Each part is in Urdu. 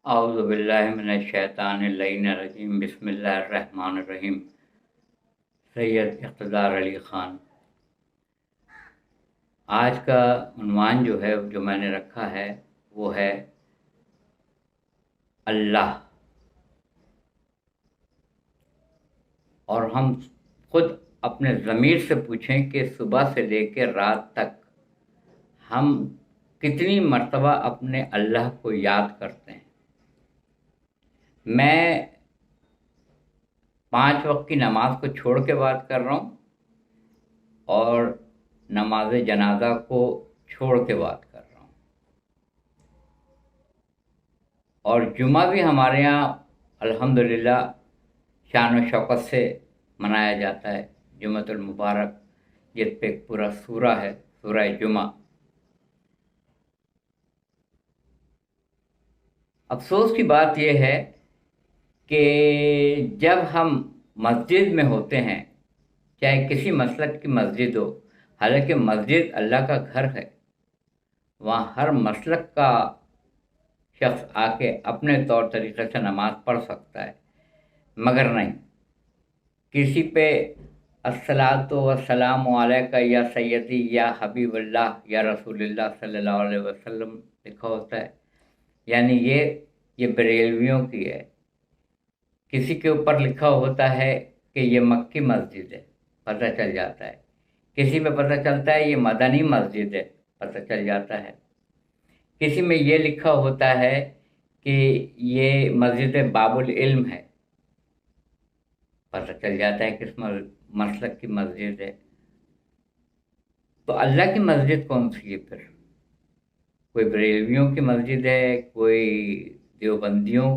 اعوذ باللہ من الشیطان اللعین الرجیم بسم اللہ الرحمن الرحیم۔ سید اقتدار علی خان۔ آج کا عنوان جو میں نے رکھا ہے وہ ہے اللہ۔ اور ہم خود اپنے ضمیر سے پوچھیں کہ صبح سے لے کے رات تک ہم کتنی مرتبہ اپنے اللہ کو یاد کرتے ہیں۔ میں 5 وقت کی نماز کو چھوڑ کے بات کر رہا ہوں اور نماز جنازہ کو چھوڑ کے بات کر رہا ہوں۔ اور جمعہ بھی ہمارے یہاں الحمدللہ شان و شوکت سے منایا جاتا ہے، جمعۃ المبارک، جس پہ ایک پورا سورہ ہے، سورہ جمعہ۔ افسوس کی بات یہ ہے کہ جب ہم مسجد میں ہوتے ہیں، چاہے کسی مسلک کی مسجد ہو، حالانکہ مسجد اللہ کا گھر ہے، وہاں ہر مسلک کا شخص آ کے اپنے طور طریقے سے نماز پڑھ سکتا ہے، مگر نہیں، کسی پہ الصلاۃ والسلام علیک یا سیدی یا حبیب اللہ یا رسول اللہ صلی اللہ علیہ وسلم لکھا ہوتا ہے، یعنی یہ بریلویوں کی ہے۔ کسی کے اوپر لکھا ہوتا ہے کہ یہ مکی مسجد ہے، پتہ چل جاتا ہے۔ کسی میں پتہ چلتا ہے یہ مدنی مسجد ہے، پتہ چل جاتا ہے۔ کسی میں یہ لکھا ہوتا ہے کہ یہ مسجد باب العلم ہے، پتہ چل جاتا ہے کس مسلک کی مسجد ہے۔ تو اللہ کی مسجد کون سی ہے پھر؟ کوئی بریلویوں کی مسجد ہے، کوئی دیوبندیوں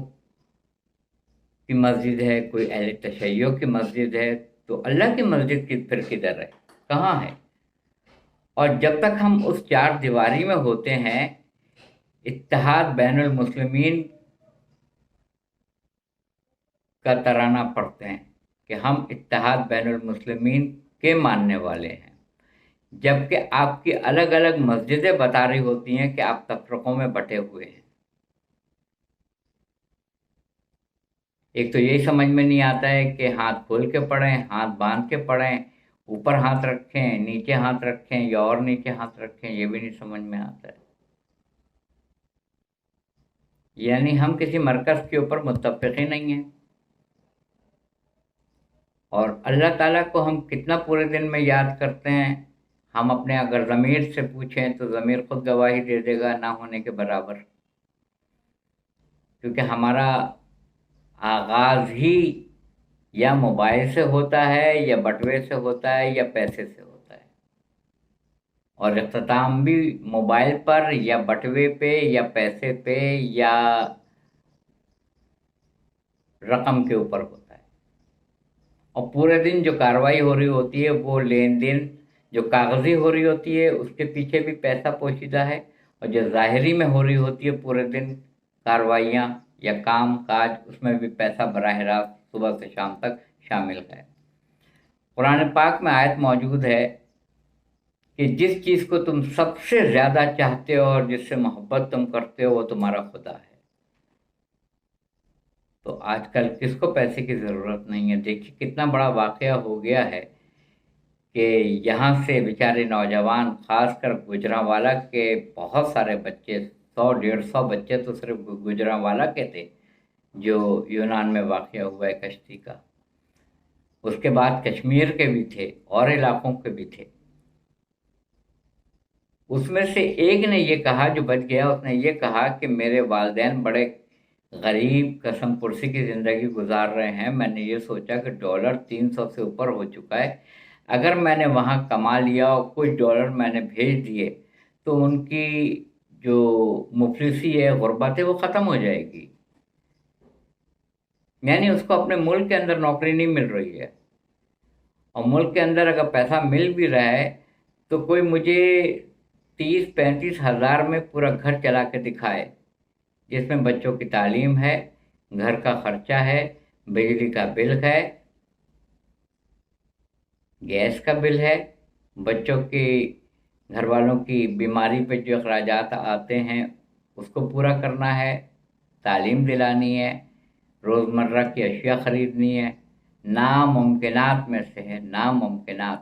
کی مسجد ہے، کوئی اہل تشیع کی مسجد ہے، تو اللہ کی مسجد کی پھر کدھر ہے، کہاں ہے؟ اور جب تک ہم اس 4 دیواری میں ہوتے ہیں، اتحاد بین المسلمین کا ترانہ پڑھتے ہیں کہ ہم اتحاد بین المسلمین کے ماننے والے ہیں، جبکہ آپ کی الگ الگ مسجدیں بتا رہی ہوتی ہیں کہ آپ تفرقوں میں بٹے ہوئے ہیں۔ ایک تو یہی سمجھ میں نہیں آتا ہے کہ ہاتھ کھول کے پڑھیں، ہاتھ باندھ کے پڑھیں، اوپر ہاتھ رکھیں، نیچے ہاتھ رکھیں یا اور نیچے ہاتھ رکھیں، یہ بھی نہیں سمجھ میں آتا ہے۔ یعنی ہم کسی مرکز کے اوپر متفق ہی نہیں ہیں۔ اور اللہ تعالیٰ کو ہم کتنا پورے دن میں یاد کرتے ہیں؟ ہم اپنے اگر ضمیر سے پوچھیں تو ضمیر خود گواہی دے دے گا نہ ہونے کے برابر، کیونکہ ہمارا آغاز ہی یا موبائل سے ہوتا ہے یا بٹوے سے ہوتا ہے یا پیسے سے ہوتا ہے، اور اختتام بھی موبائل پر یا بٹوے پہ یا پیسے پہ یا رقم کے اوپر ہوتا ہے۔ اور پورے دن جو کارروائی ہو رہی ہوتی ہے وہ لین دین جو کاغذی ہو رہی ہوتی ہے، اس کے پیچھے بھی پیسہ پوشیدہ ہے، اور جو ظاہری میں ہو رہی ہوتی ہے پورے دن کارروائیاں یا کام کاج، اس میں بھی پیسہ براہ راست صبح سے شام تک شامل ہے۔ قرآن پاک میں آیت موجود ہے کہ جس چیز کو تم سب سے زیادہ چاہتے ہو اور جس سے محبت تم کرتے ہو وہ تمہارا خدا ہے۔ تو آج کل کس کو پیسے کی ضرورت نہیں ہے؟ دیکھیے کتنا بڑا واقعہ ہو گیا ہے کہ یہاں سے بیچارے نوجوان، خاص کر گوجرانوالا کے بہت سارے بچے، 100-150 بچے تو صرف گوجرانوالا کے تھے جو یونان میں واقع ہوا ہے کشتی کا، اس کے بعد کشمیر کے بھی تھے اور علاقوں کے بھی تھے۔ اس میں سے ایک نے یہ کہا، جو بچ گیا، اس نے یہ کہا کہ میرے والدین بڑے غریب قسم پرسی کی زندگی گزار رہے ہیں، میں نے یہ سوچا کہ ڈالر 300 سے اوپر ہو چکا ہے، اگر میں نے وہاں کما لیا اور کچھ ڈالر میں نے بھیج دیے تو ان کی جو مفلسی ہے، غربت ہے، وہ ختم ہو جائے گی۔ یعنی اس کو اپنے ملک کے اندر نوکری نہیں مل رہی ہے، اور ملک کے اندر اگر پیسہ مل بھی رہا ہے تو کوئی مجھے 30-35 ہزار میں پورا گھر چلا کے دکھائے، جس میں بچوں کی تعلیم ہے، گھر کا خرچہ ہے، بجلی کا بل ہے، گیس کا بل ہے، بچوں کی، گھر والوں کی بیماری پہ جو اخراجات آتے ہیں اس کو پورا کرنا ہے، تعلیم دلانی ہے، روزمرہ کی اشیاء خریدنی ہے، ناممکنات میں سے ہے، ناممکنات،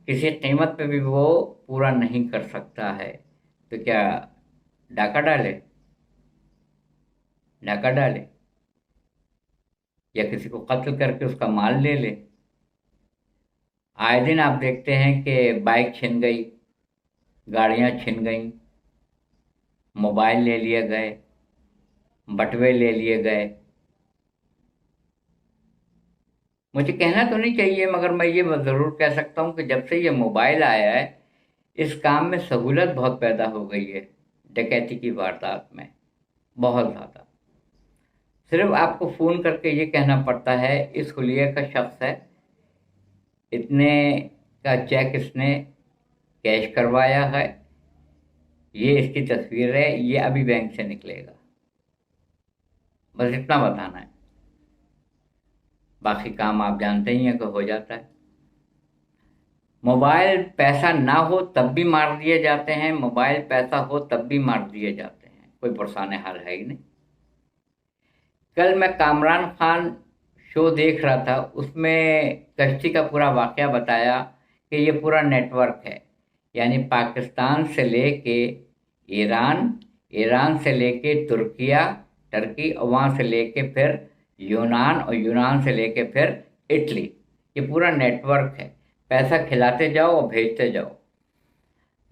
کسی قیمت پہ بھی وہ پورا نہیں کر سکتا ہے، تو کیا ڈاکہ ڈالے؟ ڈاکہ ڈالے یا کسی کو قتل کر کے اس کا مال لے لے؟ آئے دن آپ دیکھتے ہیں کہ بائک چھن گئی، گاڑیاں چھن گئیں، موبائل لے لیے گئے، بٹوے لے لیے گئے۔ مجھے کہنا تو نہیں چاہیے مگر میں یہ ضرور کہہ سکتا ہوں کہ جب سے یہ موبائل آیا ہے اس کام میں سہولت بہت پیدا ہو گئی ہے، ڈکیتی کی واردات میں بہت زیادہ۔ صرف آپ کو فون کر کے یہ کہنا پڑتا ہے اس حلیے کا شخص ہے، اتنے کا چیک اس نے کیش کروایا ہے، یہ اس کی تصویر ہے، یہ ابھی بینک سے نکلے گا، بس اتنا بتانا ہے، باقی کام آپ جانتے ہی ہیں کہ ہو جاتا ہے۔ موبائل پیسہ نہ ہو تب بھی مار دیے جاتے ہیں، موبائل پیسہ ہو تب بھی مار دیے جاتے ہیں، کوئی پرسان حال ہے ہی نہیں۔ کل میں کامران خان شو دیکھ رہا تھا، اس میں کشتی کا پورا واقعہ بتایا کہ یہ پورا نیٹ ورک ہے، یعنی پاکستان سے لے کے ایران، ایران سے لے کے ٹرکی اور وہاں سے لے کے پھر یونان، اور یونان سے لے کے پھر اٹلی، یہ پورا نیٹ ورک ہے، پیسہ کھلاتے جاؤ اور بھیجتے جاؤ۔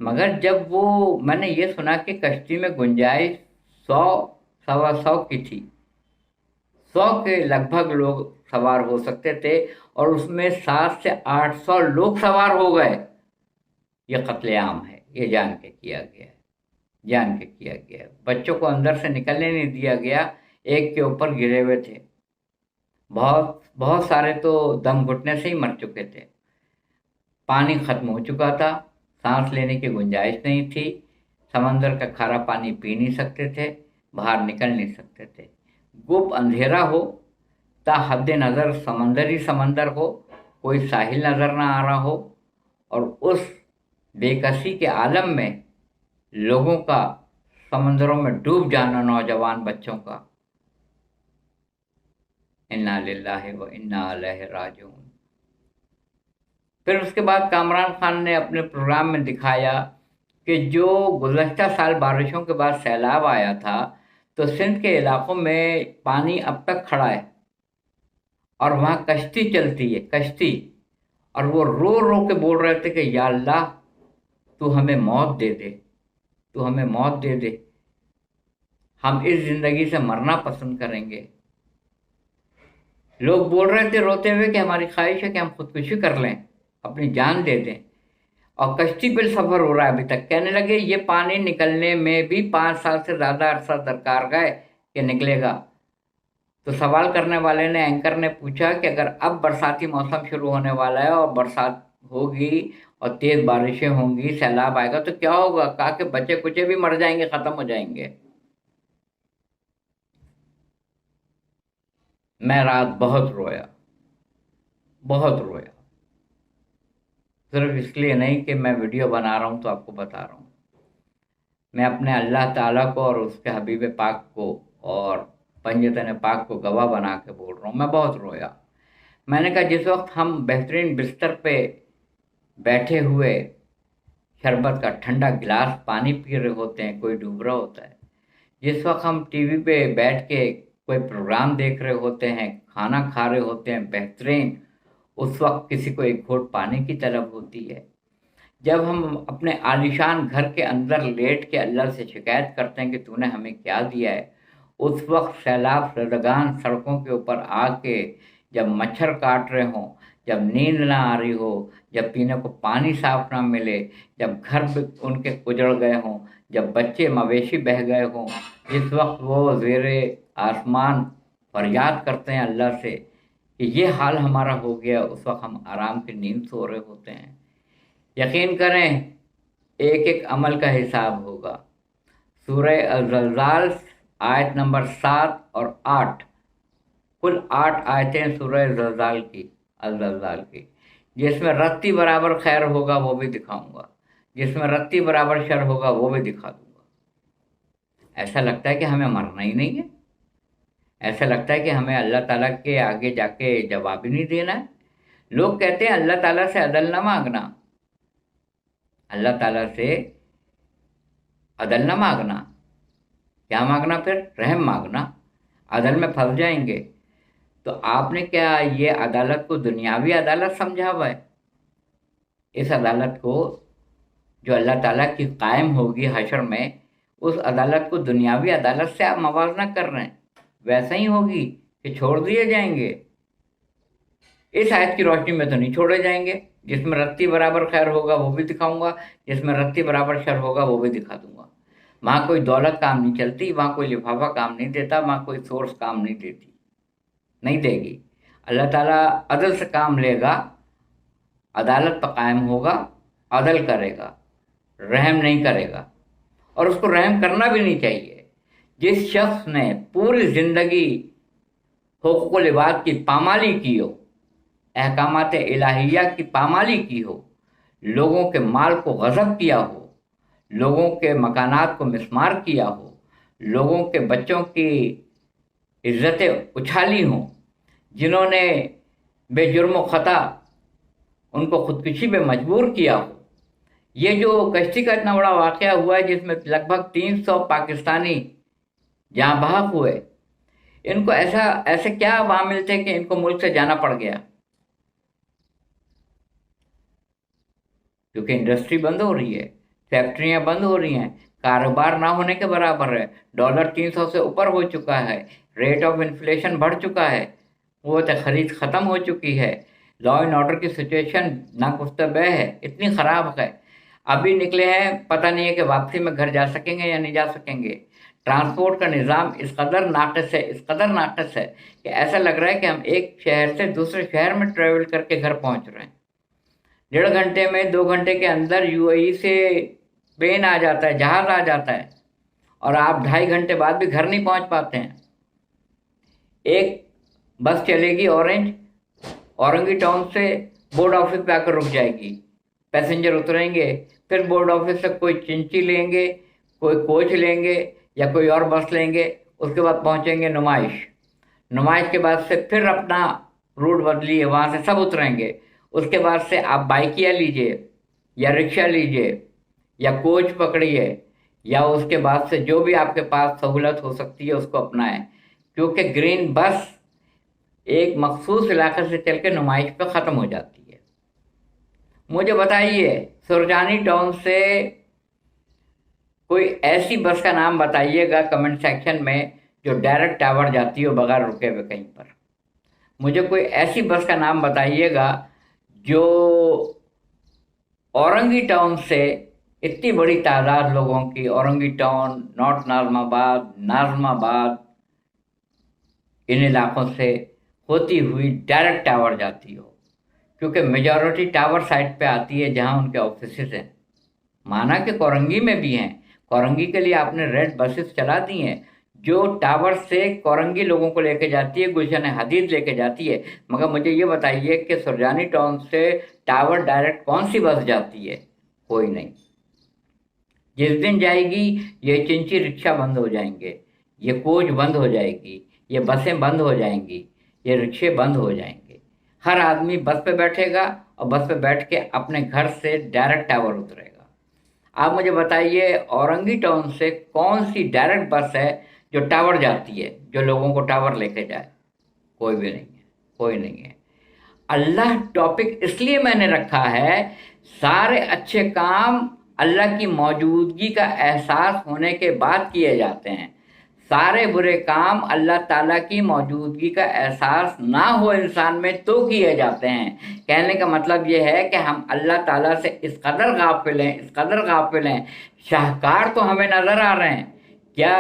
مگر جب وہ میں نے یہ سنا کہ کشتی میں گنجائش 100-125 کی تھی، 100 کے لگ بھگ لوگ سوار ہو سکتے تھے، اور اس میں 700 سے 800 لوگ سوار ہو گئے۔ یہ قتل عام ہے، یہ جان کے کیا گیا ہے، جان کے کیا گیا ہے۔ بچوں کو اندر سے نکلنے نہیں دیا گیا، ایک کے اوپر گرے ہوئے تھے، بہت سارے تو دم گھٹنے سے ہی مر چکے تھے، پانی ختم ہو چکا تھا، سانس لینے کی گنجائش نہیں تھی، سمندر کا کھارا پانی پی نہیں سکتے تھے، باہر نکل نہیں سکتے تھے، گپ اندھیرا ہو، تا حد نظر سمندر ہی سمندر ہو، کوئی ساحل نظر نہ آ رہا ہو، اور اس بے کسی کے عالم میں لوگوں کا سمندروں میں ڈوب جانا، نوجوان بچوں کا، انا للہ و انا الیہ راجعون۔ پھر اس کے بعد کامران خان نے اپنے پروگرام میں دکھایا کہ جو گزشتہ سال بارشوں کے بعد سیلاب آیا تھا تو سندھ کے علاقوں میں پانی اب تک کھڑا ہے، اور وہاں کشتی چلتی ہے، کشتی، اور وہ رو رو کے بول رہے تھے کہ یا اللہ تو ہمیں موت دے دے، تو ہمیں موت دے دے، ہم اس زندگی سے مرنا پسند کریں گے۔ لوگ بول رہے تھے روتے ہوئے کہ ہماری خواہش ہے کہ ہم خودکشی کر لیں، اپنی جان دے دیں، اور کشتی بل سفر ہو رہا ہے ابھی تک۔ کہنے لگے یہ پانی نکلنے میں بھی 5 سال سے زیادہ عرصہ درکار گئے کہ نکلے گا۔ تو سوال کرنے والے نے، اینکر نے پوچھا کہ اگر اب برساتی موسم شروع ہونے والا ہے اور برسات ہوگی اور تیز بارشیں ہوں گی، سیلاب آئے گا تو کیا ہوگا؟ کہا کہ بچے کچے بھی مر جائیں گے، ختم ہو جائیں گے۔ میں رات بہت رویا، بہت رویا، صرف اس لیے نہیں کہ میں ویڈیو بنا رہا ہوں تو آپ کو بتا رہا ہوں، میں اپنے اللہ تعالیٰ کو اور اس کے حبیب پاک کو اور پنجتن پاک کو گواہ بنا کے بول رہا ہوں، میں بہت رویا۔ میں نے کہا جس وقت ہم بہترین بستر پہ بیٹھے ہوئے شربت کا ٹھنڈا گلاس پانی پی رہے ہوتے ہیں، کوئی ڈوب رہا ہوتا ہے، جس وقت ہم ٹی وی پہ بیٹھ کے کوئی پروگرام دیکھ رہے ہوتے ہیں، کھانا کھا رہے ہوتے ہیں بہترین، اس وقت کسی کو ایک گھونٹ پانی کی طلب ہوتی ہے۔ جب ہم اپنے عالیشان گھر کے اندر لیٹ کے اللہ سے شکایت کرتے ہیں کہ تو نے ہمیں کیا دیا ہے، اس وقت سیلاب زدگان سڑکوں کے اوپر آ کے جب مچھر کاٹ رہے ہوں، جب نیند نہ آ رہی ہو، جب پینے کو پانی صاف نہ ملے، جب گھر ان کے اجڑ گئے ہوں، جب بچے مویشی بہہ گئے ہوں، اس وقت وہ زیر آسمان فریاد کرتے ہیں اللہ سے کہ یہ حال ہمارا ہو گیا، اس وقت ہم آرام کی نیند سو رہے ہوتے ہیں۔ یقین کریں ایک ایک عمل کا حساب ہوگا۔ سورہ الزلزال آیت نمبر 7 اور 8، کل 8 آیتیں سورہ الزلزال کی، جس میں رتی برابر خیر ہوگا وہ بھی دکھاؤں گا، جس میں رتی برابر شر ہوگا وہ بھی دکھا دوں گا۔ ایسا لگتا ہے کہ ہمیں مرنا ہی نہیں ہے، ایسا لگتا ہے کہ ہمیں اللہ تعالیٰ کے آگے جا کے جواب ہی نہیں دینا ہے۔ لوگ کہتے ہیں اللہ تعالیٰ سے عدل نہ مانگنا، اللہ تعالیٰ سے عدل نہ مانگنا، کیا مانگنا پھر؟ رحم مانگنا، عدل میں پھنس جائیں گے۔ تو آپ نے کیا یہ عدالت کو دنیاوی عدالت سمجھا ہوا ہے؟ اس عدالت کو جو اللہ تعالیٰ کی قائم ہوگی حشر میں، اس عدالت کو دنیاوی عدالت سے آپ موازنہ کر رہے ہیں، ویسا ہی ہوگی کہ چھوڑ دیے جائیں گے؟ اس آیت کی روشنی میں تو نہیں چھوڑے جائیں گے۔ جس میں رتی برابر خیر ہوگا وہ بھی دکھاؤں گا، جس میں رتی برابر شر ہوگا وہ بھی دکھا دوں گا۔ وہاں کوئی دولت کام نہیں چلتی، وہاں کوئی لفافہ کام نہیں دیتا، وہاں کوئی سورس کام نہیں دیتی، نہیں دے گی۔ اللہ تعالیٰ عدل سے کام لے گا، عدالت پر قائم ہوگا، عدل کرے گا، رحم نہیں کرے گا، اور اس کو رحم کرنا بھی نہیں چاہیے۔ جس شخص نے پوری زندگی حقوق العباد کی پامالی کی ہو، احکامات الہیہ کی پامالی کی ہو، لوگوں کے مال کو غصب کیا ہو، لوگوں کے مکانات کو مسمار کیا ہو، لوگوں کے بچوں کی عزتیں اچھالی ہوں، جنہوں نے بے جرم و خطا ان کو خودکشی پہ مجبور کیا ہو۔ یہ جو کشتی کا اتنا بڑا واقعہ ہوا ہے جس میں لگ بھگ 300 پاکستانی جاں بحق ہوئے، ان کو ایسے کیا عوامل تھے کہ ان کو ملک سے جانا پڑ گیا؟ کیونکہ انڈسٹری بند ہو رہی ہے، فیکٹریاں بند ہو رہی ہیں، کاروبار نہ ہونے کے برابر ہے، ڈالر 300 سے اوپر ہو چکا ہے، ریٹ آف انفلیشن بڑھ چکا ہے، قوت خرید ختم ہو چکی ہے، لا اینڈ آرڈر کی سچویشن ناگفتہ بہ ہے، اتنی خراب ہے۔ ابھی نکلے ہیں، پتہ نہیں ہے کہ واپسی میں گھر جا سکیں گے یا نہیں جا سکیں گے۔ ٹرانسپورٹ کا نظام اس قدر ناقص ہے کہ ایسا لگ رہا ہے کہ ہم ایک شہر سے دوسرے شہر میں ٹریول کر کے گھر پہنچ رہے ہیں۔ 1.5 گھنٹے میں 2 گھنٹے کے اندر UAE سے پلین آ جاتا ہے، جہاز آ جاتا ہے، اور آپ 2.5 گھنٹے بعد بھی گھر نہیں پہنچ پاتے ہیں۔ ایک بس چلے گی اورنگی ٹاؤن سے بورڈ آفس پہ آ کر رک جائے گی، پیسنجر اتریں گے، پھر بورڈ آفس سے کوئی چنچی لیں گے، کوئی کوچ لیں گے یا کوئی اور بس لیں گے، اس کے بعد پہنچیں گے نمائش کے بعد سے پھر اپنا روٹ بدلیے، وہاں سے سب اتریں گے۔ اس کے بعد سے آپ بائکیا لیجئے یا رکشہ لیجئے یا کوچ پکڑیے، یا اس کے بعد سے جو بھی آپ کے پاس سہولت ہو سکتی ہے اس کو اپنائیں، کیونکہ گرین بس ایک مخصوص علاقے سے چل کے نمائش پہ ختم ہو جاتی ہے۔ مجھے بتائیے سرجانی ٹاؤن سے کوئی ایسی بس کا نام بتائیے گا کمنٹ سیکشن میں جو ڈائریکٹ ٹاور جاتی ہو بغیر رکے ہوئے کہیں پر۔ مجھے کوئی ایسی بس کا نام بتائیے گا جو اورنگی ٹاؤن سے اتنی بڑی تعداد لوگوں کی، اورنگی ٹاؤن، نارتھ نازم آباد، ان علاقوں سے ہوتی ہوئی ڈائریکٹ ٹاور جاتی ہو، کیونکہ میجورٹی ٹاور سائٹ پہ آتی ہے جہاں ان کے آفیسز ہیں۔ مانا کہ کورنگی میں بھی ہیں، کورنگی کے لیے آپ نے ریڈ بسز چلا دی ہیں جو ٹاور سے کورنگی لوگوں کو لے کے جاتی ہے، گلشن حدید لے کے جاتی ہے، مگر مجھے یہ بتائیے کہ سرجانی ٹاؤن سے ٹاور ڈائریکٹ کون سی بس جاتی ہے؟ کوئی نہیں۔ جس دن جائے گی یہ چنچی رکشہ بند ہو جائیں گے، یہ کوچ بند ہو جائے گی، یہ بسیں بند ہو جائیں گی، یہ رکشے بند ہو جائیں گے۔ ہر آدمی بس پہ بیٹھے گا اور بس پہ بیٹھ کے اپنے گھر سے ڈائریکٹ ٹاور اترے گا۔ آپ مجھے بتائیے اورنگی ٹاؤن سے کون سی ڈائریکٹ بس ہے جو ٹاور جاتی ہے، جو لوگوں کو ٹاور لے کے جائے؟ کوئی بھی نہیں ہے، کوئی نہیں ہے۔ اللہ ٹاپک اس لیے میں نے رکھا ہے، سارے اچھے کام اللہ کی موجودگی کا احساس ہونے کے بعد کیے جاتے ہیں، سارے برے کام اللہ تعالیٰ کی موجودگی کا احساس نہ ہو انسان میں تو کیے جاتے ہیں۔ کہنے کا مطلب یہ ہے کہ ہم اللہ تعالیٰ سے اس قدر غافل ہیں، شاہکار تو ہمیں نظر آ رہے ہیں، کیا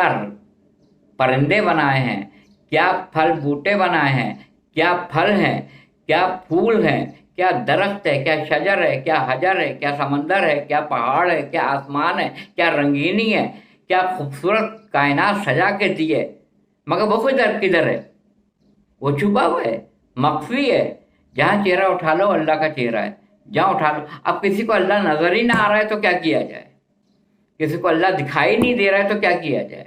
پرندے بنائے ہیں، کیا پھل بوٹے بنائے ہیں، کیا پھل ہیں، کیا پھول ہیں، کیا درخت ہے، کیا شجر ہے، کیا حجر ہے، کیا سمندر ہے، کیا پہاڑ ہے، کیا آسمان ہے، کیا رنگینی ہے، کیا خوبصورت کائنات سجا کے دی ہے، مگر وہ کدھر ہے؟ وہ چھپا ہوا ہے، مخفی ہے۔ جہاں چہرہ اٹھا لو اللہ کا چہرہ ہے، جہاں اٹھا لو۔ اب کسی کو اللہ نظر ہی نہ آ رہا ہے تو کیا کیا جائے؟ کسی کو اللہ دکھائی نہیں دے رہا ہے تو کیا کیا جائے؟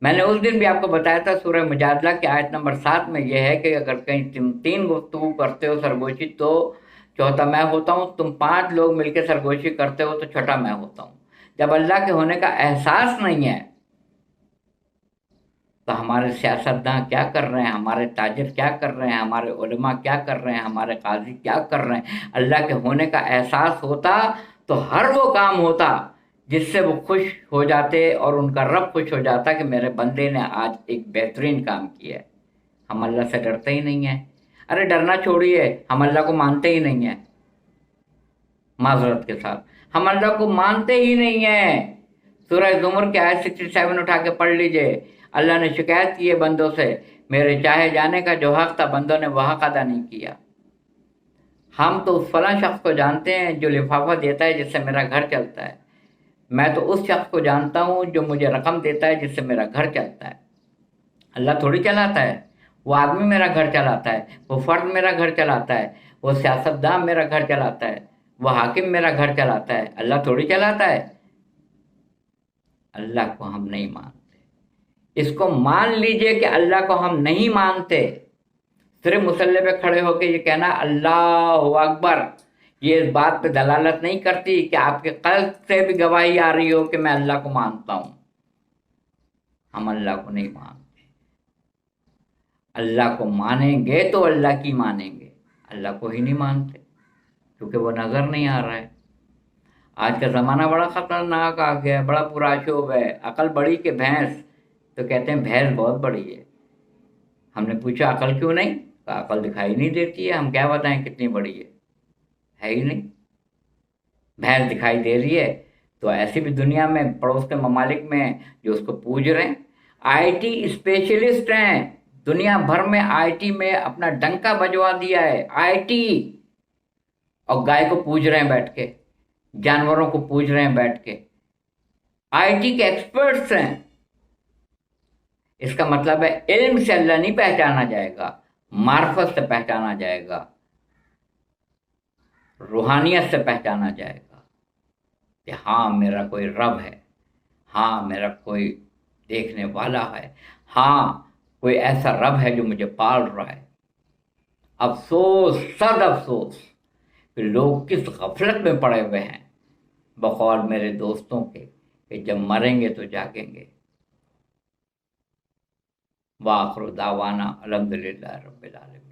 میں نے اس دن بھی آپ کو بتایا تھا سورہ مجادلہ کی آیت نمبر 7 میں یہ ہے کہ اگر کہیں تم 3 گفتگو کرتے ہو سرگوشی تو چوتھا میں ہوتا ہوں، تم 5 لوگ مل کے سرگوشی کرتے ہو تو چھٹا میں ہوتا ہوں۔ جب اللہ کے ہونے کا احساس نہیں ہے تو ہمارے سیاستداں کیا کر رہے ہیں، ہمارے تاجر کیا کر رہے ہیں، ہمارے علماء کیا کر رہے ہیں، ہمارے قاضی کیا کر رہے ہیں۔ اللہ کے ہونے کا احساس ہوتا تو ہر وہ کام ہوتا جس سے وہ خوش ہو جاتے اور ان کا رب خوش ہو جاتا کہ میرے بندے نے آج ایک بہترین کام کیا ہے۔ ہم اللہ سے ڈرتے ہی نہیں ہیں۔ ارے ڈرنا چھوڑیے، ہم اللہ کو مانتے ہی نہیں ہیں۔ معذرت کے ساتھ ہم اللہ کو مانتے ہی نہیں ہیں۔ سورہ زمر کی آیت 67 اٹھا کے پڑھ لیجئے۔ اللہ نے شکایت کی ہے بندوں سے، میرے چاہے جانے کا جو حق تھا بندوں نے وہ حق ادا نہیں کیا۔ ہم تو اس فلاں شخص کو جانتے ہیں جو لفافہ دیتا ہے جس سے میرا گھر چلتا ہے، میں تو اس شخص کو جانتا ہوں جو مجھے رقم دیتا ہے جس سے میرا گھر چلتا ہے۔ اللہ تھوڑی چلاتا ہے، وہ آدمی میرا گھر چلاتا ہے، وہ فرد میرا گھر چلاتا ہے، وہ سیاستداں میرا گھر چلاتا ہے، وہ حاکم میرا گھر چلاتا ہے، اللہ تھوڑی چلاتا ہے۔ اللہ کو ہم نہیں مانتے۔ اس کو مان لیجئے کہ اللہ کو ہم نہیں مانتے۔ صرف مصلی پہ کھڑے ہو کے یہ کہنا اللہ اکبر، یہ اس بات پہ دلالت نہیں کرتی کہ آپ کے قلب سے بھی گواہی آ رہی ہو کہ میں اللہ کو مانتا ہوں۔ ہم اللہ کو نہیں مانتے۔ اللہ کو مانیں گے تو اللہ کی مانیں گے، اللہ کو ہی نہیں مانتے کیونکہ وہ نظر نہیں آ رہا ہے۔ آج کا زمانہ بڑا خطرناک آ گیا ہے، بڑا پراشوب ہے۔ عقل بڑی کہ بھینس، تو کہتے ہیں بھینس بہت بڑی ہے۔ ہم نے پوچھا عقل کیوں نہیں؟ عقل دکھائی نہیں دیتی ہے، ہم کیا بتائیں کتنی بڑی ہے ہی نہیں۔ بھینس دکھائی دے رہی ہے تو ایسی بھی دنیا میں پڑوس کے ممالک میں جو اس کو پوج رہے ہیں، آئی ٹی اسپیشلسٹ ہیں، دنیا بھر میں آئی ٹی میں اپنا ڈنکا بجوا دیا ہے، آئی ٹی، اور گائے کو پوج رہے ہیں بیٹھ کے، جانوروں کو پوج رہے ہیں بیٹھ کے، آئی ٹی کے ایکسپرٹس ہیں۔ اس کا مطلب ہے علم سے اللہ نہیں پہچانا جائے گا، معرفت سے پہچانا جائے گا، روحانیت سے پہچانا جائے گا کہ ہاں میرا کوئی رب ہے، ہاں میرا کوئی دیکھنے والا ہے، ہاں کوئی ایسا رب ہے جو مجھے پال رہا ہے۔ افسوس، صد افسوس کہ لوگ کس غفلت میں پڑے ہوئے ہیں، بقول میرے دوستوں کے، کہ جب مریں گے تو جاگیں گے۔ وآخر دعوانا الحمدللہ رب العالمین۔